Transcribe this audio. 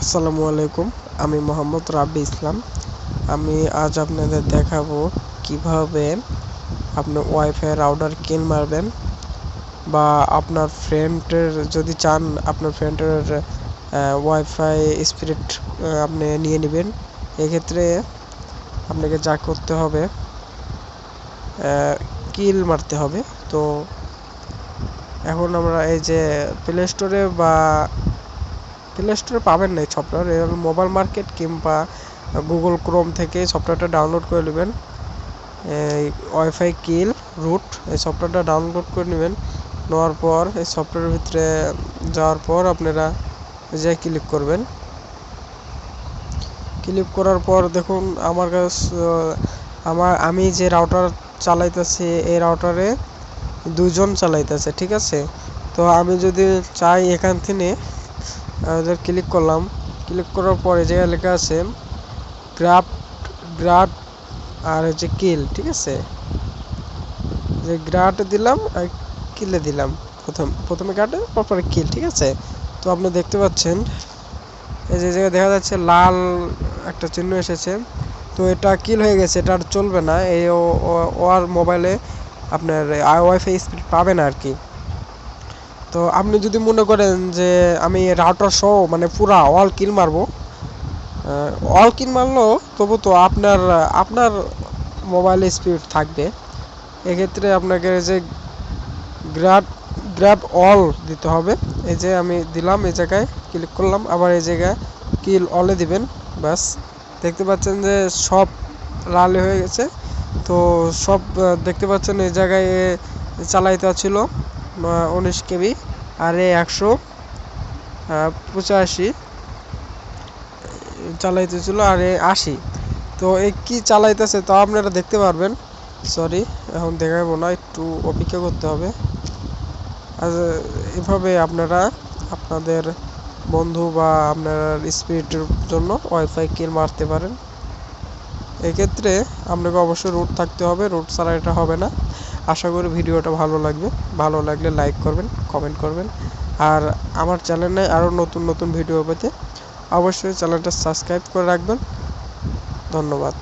আসসালামু আলাইকুম। আমি মোহাম্মদ রাব্বি ইসলাম। আমি আজ আপনাদের দেখাবো কিভাবে আপনি ওয়াইফাই রাউটার কিল মারবেন, বা আপনার ফ্রেন্ডের যদি চান আপনার ফ্রেন্ডের ওয়াইফাই স্পিড আপনি নিয়ে নেবেন। এক্ষেত্রে আপনাকে যা করতে হবে, কিল মারতে হবে। তো এখন আমরা এই যে প্লে স্টোরে পাবেন না এই সফটওয়্যার, এর মোবাইল মার্কেট কিংবা গুগল ক্রোম থেকে সফটওয়্যারটা ডাউনলোড করে নেবেন। এই ওয়াইফাই কিল রুট এই সফটওয়্যারটা ডাউনলোড করে নেবেন। নেওয়ার পর এই সফটওয়্যারের ভিতরে যাওয়ার পর আপনারা যে ক্লিক করবেন। ক্লিক করার পর দেখুন আমার কাছে আমি যে রাউটার চালাইতেছি এই রাউটারে দুজন চালাইতেছে, ঠিক আছে। তো আমি যদি চাই এখান থেকে ক্লিক করলাম। ক্লিক করার পরে যে লেখা আছে গ্রাড আর হচ্ছে কিল, ঠিক আছে। যে গ্রাড দিলাম আর কিলে দিলাম, প্রথমে গ্রাডে তারপরে কিল, ঠিক আছে। তো আপনি দেখতে পাচ্ছেন এই যে জায়গায় দেখা যাচ্ছে লাল একটা চিহ্ন এসেছে। তো এটা কিল হয়ে গেছে, এটা আর চলবে না। এই ওর মোবাইলে আপনার ওয়াইফাই স্পিড পাবে না আর কি। তো আপনি যদি মনে করেন যে আমি রাউটার সহ মানে পুরা অল কিল মারবো, তবু তো আপনার মোবাইলে স্পিড থাকবে। এক্ষেত্রে আপনাকে যে গ্র্যাব অল দিতে হবে। এই যে আমি দিলাম, এই জায়গায় ক্লিক করলাম, আবার এই জায়গায় কিল অলে দিবেন। ব্যাস দেখতে পাচ্ছেন যে সব লাল হয়ে গেছে। তো সব দেখতে পাচ্ছেন এই জায়গায় চালাইতে ছিল 19 কেবি আর 185 চালাইতেছিল আর 80। তো এই কি চালাইতেছে তা আপনারা দেখতে পারবেন। সরি, এখন দেখাবো না, একটু অপেক্ষা করতে হবে। আর এভাবে আপনারা আপনাদের বন্ধু বা আপনার স্পিডের জন্য ওয়াইফাই কিল মারতে পারেন। এক্ষেত্রে আপনাকে অবশ্যই রুট থাকতে হবে, রুট ছাড়া এটা হবে না। আশা করি ভিডিওটা ভালো লাগবে। ভালো লাগলে লাইক করবেন, কমেন্ট করবেন। আর আমার চ্যানেলে আরও নতুন নতুন ভিডিও পেতে অবশ্যই চ্যানেলটা সাবস্ক্রাইব করে রাখবেন। ধন্যবাদ।